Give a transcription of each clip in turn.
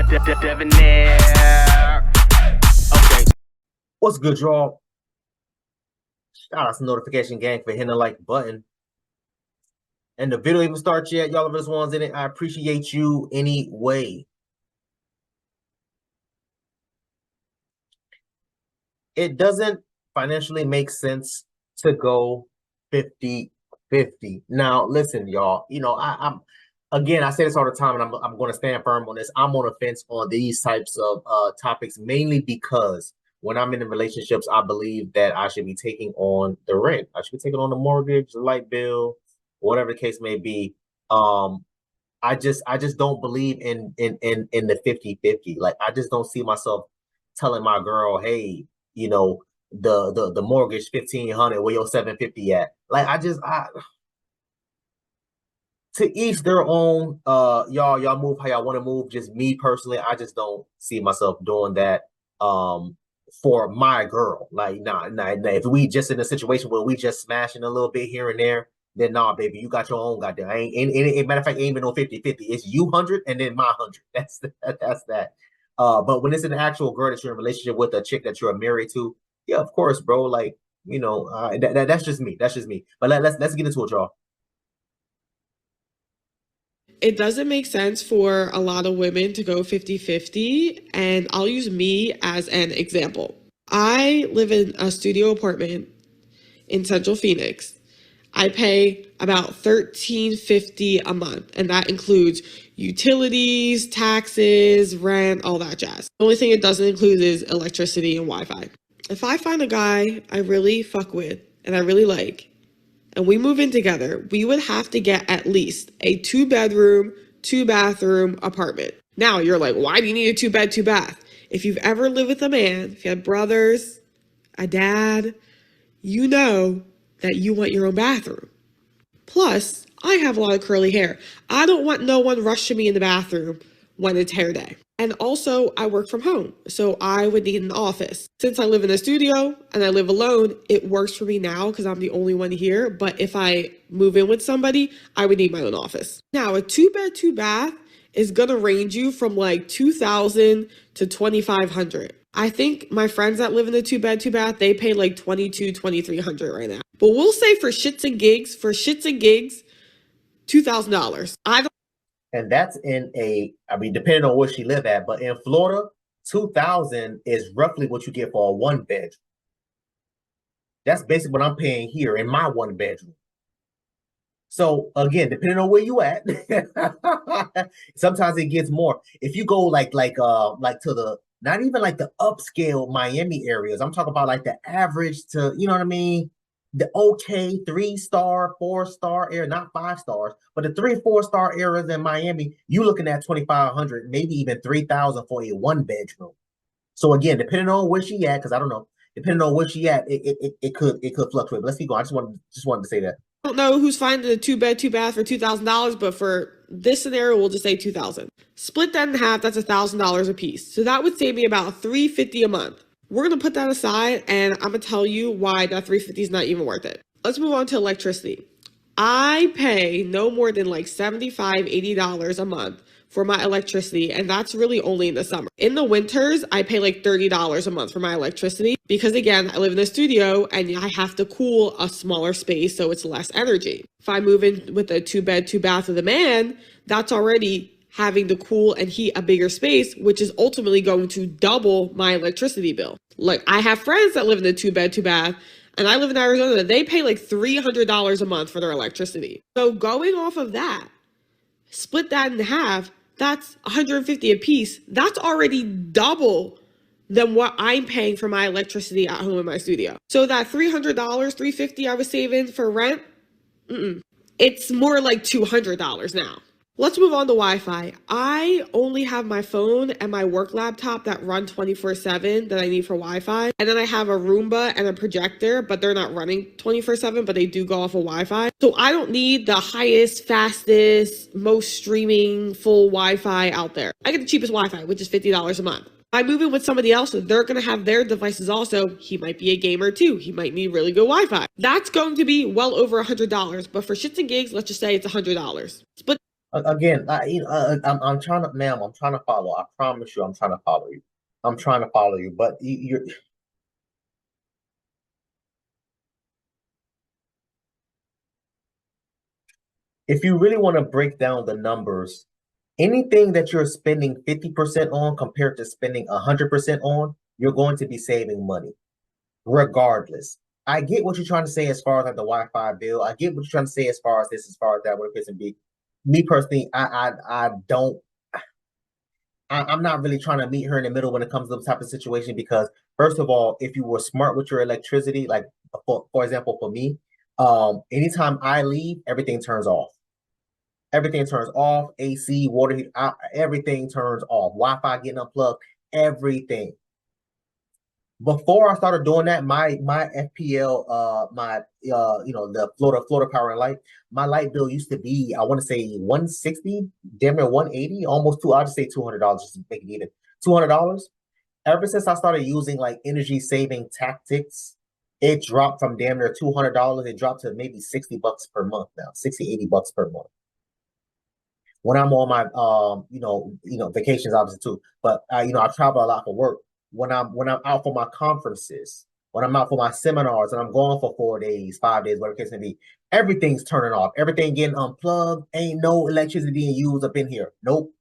Debonair. Okay. What's good, y'all? Shout out to Notification Gang for hitting the like button. And the video even starts yet. Y'all of us ones in it. I appreciate you anyway. It doesn't financially make sense to go 50-50. Now, listen, y'all. You know, I'm again, I say this all the time, and I'm going to stand firm on this. I'm on the fence on these types of topics, mainly because when I'm in relationships, I believe that I should be taking on the rent. I should be taking on the mortgage, the light bill, whatever the case may be. I just don't believe in the 50-50. Like, I just don't see myself telling my girl, hey, you know, the mortgage 1,500, where your 750 at? Like, I to each their own. Y'all move how y'all want to move. Just me personally, I just don't see myself doing that for my girl. Like, nah. If we just in a situation where we just smashing a little bit here and there, then nah, baby, you got your own goddamn. Matter of fact, ain't even no 50-50. It's you 100 and then my 100. That's that. But when it's an actual girl that you're in a relationship with, a chick that you're married to, yeah, of course, bro. Like, you know, that's just me. That's just me. But let's get into it, y'all. It doesn't make sense for a lot of women to go 50-50, and I'll use me as an example. I live in a studio apartment in Central Phoenix. I pay about $1,350 a month, and that includes utilities, taxes, rent, all that jazz. The only thing it doesn't include is electricity and Wi-Fi. If I find a guy I really fuck with and I really like, and we move in together, we would have to get at least a 2-bedroom, 2-bathroom apartment. Now you're like, why do you need a 2-bed, 2-bath? If you've ever lived with a man, if you had brothers, a dad, you know that you want your own bathroom. Plus, I have a lot of curly hair. I don't want no one rushing me in the bathroom when it's hair day. And also, I work from home, so I would need an office. Since I live in a studio and I live alone, it works for me now because I'm the only one here. But if I move in with somebody, I would need my own office. Now, a 2-bed, 2-bath is gonna range you from like $2,000 to $2,500. I think my friends that live in the 2-bed, 2-bath, they pay like $2,200, $2,300 right now. But we'll say for shits and gigs, $2,000. And that's depending on where she live at, but in Florida, 2,000 is roughly what you get for a 1-bedroom. That's basically what I'm paying here in my 1-bedroom. So again, depending on where you at, sometimes it gets more. If you go like to the, not even like the upscale Miami areas, I'm talking about like the average to, you know what I mean? The okay 3-star, 4-star area, not 5 stars, but the 3-4-star areas in Miami, you looking at 2,500, maybe even 3,000 for a 1-bedroom. So again, depending on where she at, because I don't know, depending on where she at, it could fluctuate. But let's keep going. I just wanted to say that. I don't know who's finding a 2-bed, 2-bath for $2,000, but for this scenario, we'll just say $2,000. Split that in half, that's $1,000 a piece. So that would save me about $350 a month. We're going to put that aside, and I'm going to tell you why that $350 is not even worth it. Let's move on to electricity. I pay no more than like $75, $80 a month for my electricity, and that's really only in the summer. In the winters, I pay like $30 a month for my electricity because, again, I live in a studio and I have to cool a smaller space so it's less energy. If I move in with a 2-bed, 2-bath with a man, that's already having to cool and heat a bigger space, which is ultimately going to double my electricity bill. Like, I have friends that live in a 2-bed, 2-bath, and I live in Arizona. They pay like $300 a month for their electricity. So going off of that, split that in half, that's $150 a piece. That's already double than what I'm paying for my electricity at home in my studio. So that $300, $350 I was saving for rent, it's more like $200 now. Let's move on to Wi-Fi. I only have my phone and my work laptop that run 24/7 that I need for Wi-Fi. And then I have a Roomba and a projector, but they're not running 24/7, but they do go off of Wi-Fi. So I don't need the highest, fastest, most streaming, full Wi-Fi out there. I get the cheapest Wi-Fi, which is $50 a month. If I move in with somebody else, they're going to have their devices also. He might be a gamer too. He might need really good Wi-Fi. That's going to be well over $100. But for shits and gigs, let's just say it's $100. Split Again, I'm trying to, ma'am, I'm trying to follow. I promise you, I'm trying to follow you. I'm trying to follow you, but you're if you really want to break down the numbers, anything that you're spending 50% on compared to spending 100% on, you're going to be saving money regardless. I get what you're trying to say as far as like the Wi-Fi bill. I get what you're trying to say as far as this, as far as that, what it is and be. Me personally, I don't. I'm not really trying to meet her in the middle when it comes to this type of situation because, first of all, if you were smart with your electricity, like for example, for me, anytime I leave, everything turns off. Everything turns off. AC, water heat, everything turns off. Wi-Fi getting unplugged. Everything. Before I started doing that, my FPL, my the Florida Power and Light, my light bill used to be, I want to say 160, damn near 180, almost two. I'll just say $200 just to make it even. $200. Ever since I started using like energy saving tactics, it dropped from damn near $200. It dropped to maybe $60 per month now, 60, $80 per month. When I'm on my vacations obviously too, but I travel a lot for work. When I'm out for my conferences, when I'm out for my seminars, and I'm going for 4 days, 5 days, whatever the case may be, everything's turning off. Everything getting unplugged. Ain't no electricity being used up in here. Nope.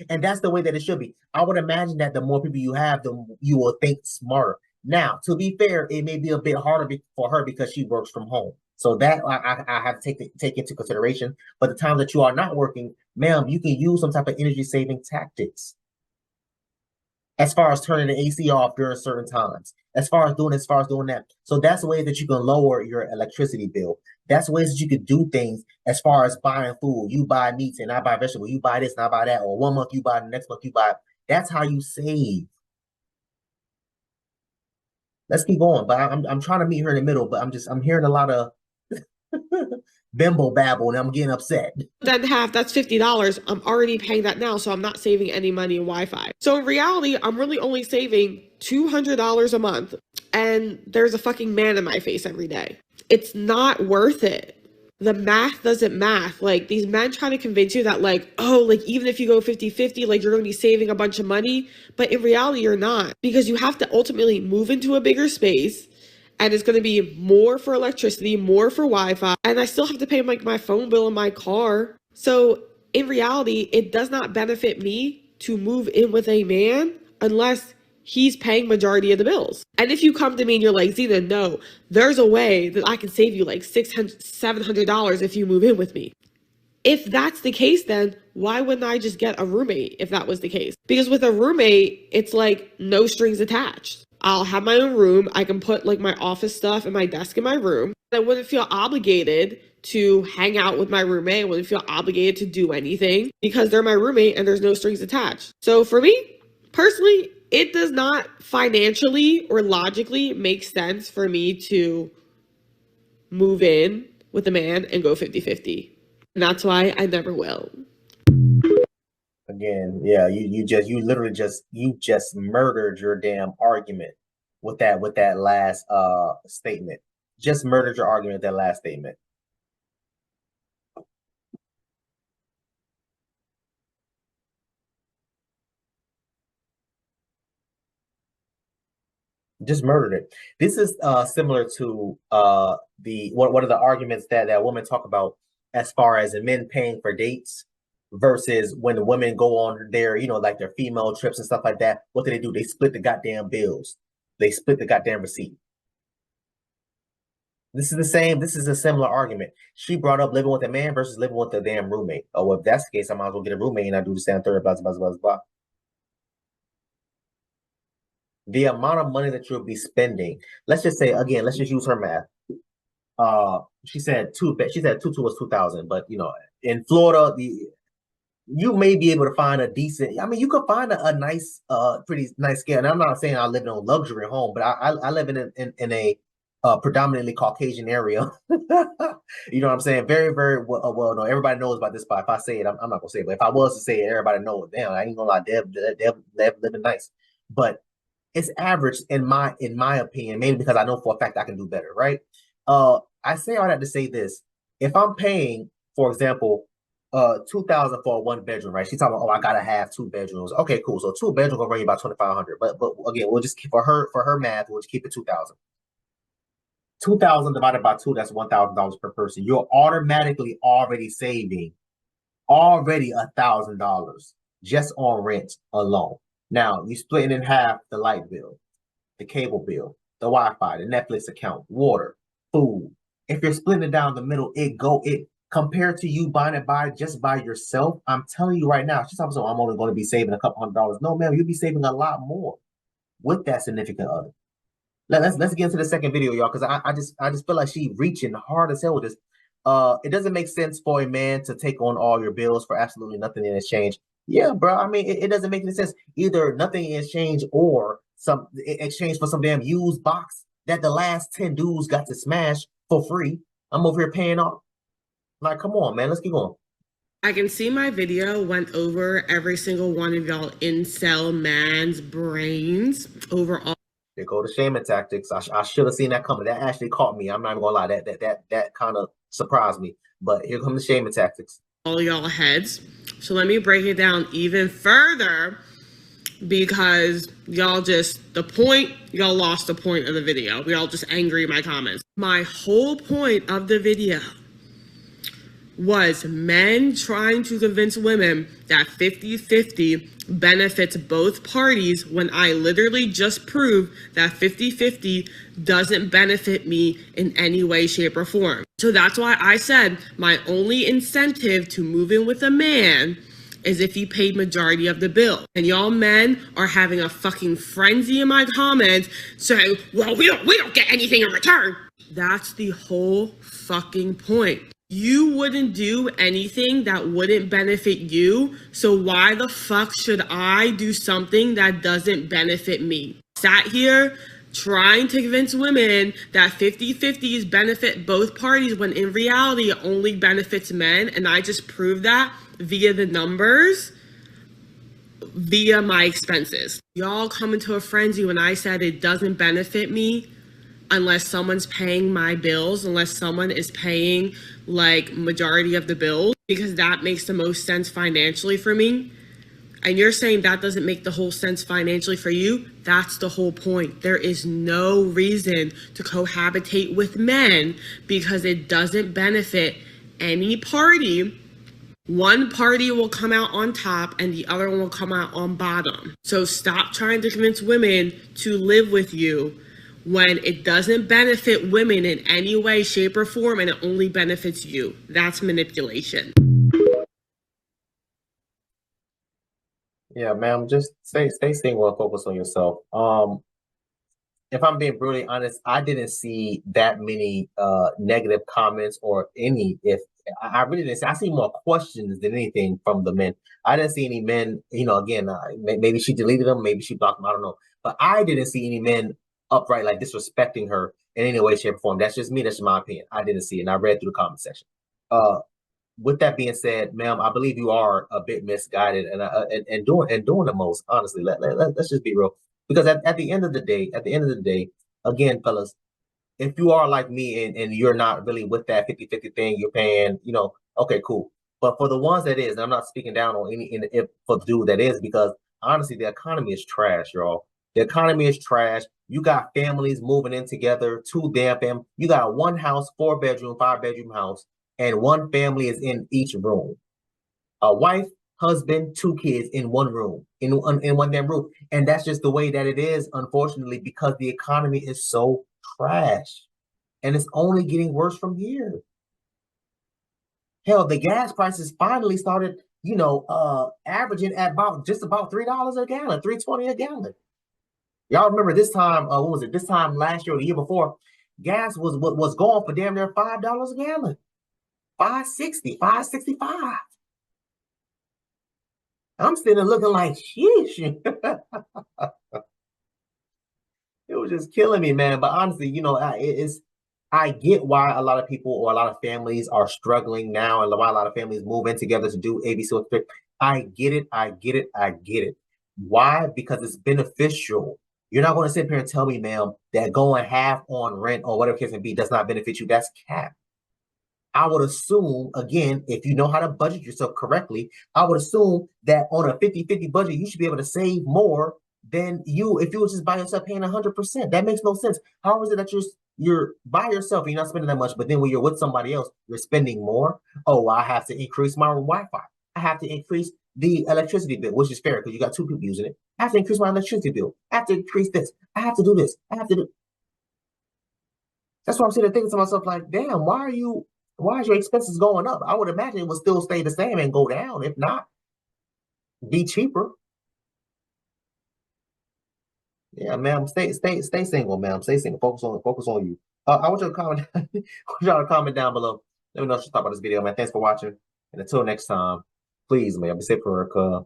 And that's the way that it should be. I would imagine that the more people you have, the you will think smarter. Now, to be fair, it may be a bit harder for her because she works from home. So that I have to take into consideration. But the time that you are not working, ma'am, you can use some type of energy saving tactics as far as turning the AC off during certain times, as far as doing that. So that's ways that you can lower your electricity bill. That's ways that you could do things as far as buying food. You buy meats and I buy vegetables. You buy this and I buy that. Or 1 month you buy, the next month you buy. That's how you save. Let's keep going. But I'm trying to meet her in the middle. But I'm hearing a lot of bimbo babble and I'm getting upset. Then half, that's $50. I'm already paying that now, so I'm not saving any money in Wi-Fi. So in reality, I'm really only saving $200 a month, and there's a fucking man in my face every day. It's not worth it. The math doesn't math. Like, these men trying to convince you that, like, oh, like, even if you go 50-50, like, you're going to be saving a bunch of money. But in reality, you're not, because you have to ultimately move into a bigger space. And it's going to be more for electricity, more for Wi-Fi. And I still have to pay like my phone bill in my car. So in reality, it does not benefit me to move in with a man unless he's paying majority of the bills. And if you come to me and you're like, Zena, no, there's a way that I can save you like $600, $700 if you move in with me. If that's the case, then why wouldn't I just get a roommate if that was the case? Because with a roommate, it's like no strings attached. I'll have my own room. I can put like my office stuff and my desk in my room. I wouldn't feel obligated to hang out with my roommate. I wouldn't feel obligated to do anything because they're my roommate and there's no strings attached. So for me, personally, it does not financially or logically make sense for me to move in with a man and go 50-50. And that's why I never will. Again, yeah, you literally just murdered your damn argument with that last statement. Just murdered your argument with that last statement. Just murdered it. This is similar to the one of the arguments that women talk about as far as the men paying for dates versus when the women go on their, like their female trips and stuff like that. What do? They split the goddamn bills. They split the goddamn receipt. This is the same. This is a similar argument. She brought up living with a man versus living with a damn roommate. Oh, well, if that's the case, I might as well get a roommate and I do the same third, blah, blah, blah, blah, blah. The amount of money that you'll be spending. Let's just say, again, let's just use her math. She said two was 2,000, but in Florida, you may be able to find a decent. I mean, you could find a nice, pretty nice scale. And I'm not saying I live in a luxury home, but I live in a predominantly Caucasian area. You know what I'm saying? Very, very well known. Everybody knows about this, but if I say it, I'm not gonna say it. But if I was to say it, everybody knows. Damn, I ain't gonna lie, Dev living nice, but it's average in my opinion, mainly because I know for a fact I can do better, right? I say all that to say this: if I'm paying, for example, 2,000 for a 1 bedroom, right? She's talking about, oh, I gotta have 2 bedrooms. Okay, cool. So 2 bedrooms gonna bring you about 2,500. But again, we'll just keep for her math, we'll just keep it 2,000. 2,000 divided by 2, that's $1,000 per person. You're automatically already saving $1,000 just on rent alone. Now you split it in half: the light bill, the cable bill, the Wi-Fi, the Netflix account, water, food. If you're splitting it down the middle, it compared to you buying it just by yourself. I'm telling you right now, she's talking about, I'm only going to be saving a couple $100. No, man, you'll be saving a lot more with that significant other. Let's get into the second video, y'all, because I just feel like she reaching hard as hell with this. It doesn't make sense for a man to take on all your bills for absolutely nothing in exchange. Yeah, bro. I mean, it doesn't make any sense. Either nothing in exchange or some exchange for some damn used box that the last 10 dudes got to smash for free. I'm over here paying off. Like, come on, man. Let's keep going. I can see my video went over every single one of y'all incel man's brains overall. They go to shaming tactics. I should have seen that coming. That actually caught me. I'm not even gonna lie. That kind of surprised me. But here come the shaming tactics. All y'all heads. So let me break it down even further, because y'all lost the point of the video. We all just angry in my comments. My whole point of the video was men trying to convince women that 50-50 benefits both parties, when I literally just proved that 50-50 doesn't benefit me in any way, shape, or form. So that's why I said my only incentive to move in with a man is if he paid majority of the bill. And y'all men are having a fucking frenzy in my comments saying, well, we don't get anything in return. That's the whole fucking point. You wouldn't do anything that wouldn't benefit you, so why the fuck should I do something that doesn't benefit me? Sat here trying to convince women that 50-50s benefit both parties, when in reality it only benefits men, and I just proved that via the numbers, via my expenses. Y'all come into a frenzy when I said it doesn't benefit me unless someone's paying my bills, unless someone is paying like majority of the bills, because that makes the most sense financially for me. And you're saying that doesn't make the whole sense financially for you. That's the whole point. There is no reason to cohabitate with men because it doesn't benefit any party. One party will come out on top and the other one will come out on bottom. So stop trying to convince women to live with you when it doesn't benefit women in any way, shape, or form, and it only benefits you. That's manipulation. Yeah, ma'am, just stay single and focus on yourself. If I'm being brutally honest, I didn't see that many negative comments or any. If I really didn't see, I see more questions than anything from the men. I didn't see any men. Again, maybe she deleted them, maybe she blocked them. I don't know, but I didn't see any men upright like disrespecting her in any way, shape, or form. That's just me. That's just my opinion. I didn't see it, and I read through the comment section. With that being said, ma'am, I believe you are a bit misguided and doing the most. Honestly, let's just be real. Because at the end of the day, again, fellas, if you are like me and you're not really with that 50-50 thing, you're paying, okay, cool. But for the ones that is, and I'm not speaking down on for the dude that is, because honestly, the economy is trash, y'all. The economy is trash. You got families moving in together, 2 damn families. You got one house, 4-bedroom, 5-bedroom house, and one family is in each room. A wife, husband, 2 kids in one room, in one damn room. And that's just the way that it is, unfortunately, because the economy is so trash. And it's only getting worse from here. Hell, the gas prices finally started, averaging at just about $3 a gallon, $3.20 a gallon. Y'all remember this time, what was it? This time last year or the year before, gas was going for damn near $5 a gallon. $5.60, $5.65. I'm sitting there looking like, sheesh. It was just killing me, man. But honestly, I get why a lot of people or a lot of families are struggling now, and why a lot of families move in together to do ABC. I get it. Why? Because it's beneficial. You're not going to sit here and tell me, ma'am, that going half on rent or whatever case may be does not benefit you. That's cap. I would assume, again, if you know how to budget yourself correctly, I would assume that on a 50-50 budget, you should be able to save more than you if you were just by yourself paying 100%. That makes no sense. How is it that you're by yourself and you're not spending that much, but then when you're with somebody else, you're spending more? Oh, well, I have to increase my Wi-Fi. I have to increase the electricity bill, which is fair because you got two people using it. I have to increase my electricity bill. I have to increase this. I have to do this. I have to do. That's why I'm sitting there thinking to myself, like, damn, why is your expenses going up? I would imagine it would still stay the same and go down. If not, be cheaper. Yeah, ma'am. Stay single, ma'am. Stay single. Focus on you. I want you to comment. I want y'all to comment down below. Let me know what you thought about this video, man. Thanks for watching. And until next time, please, man, be safe for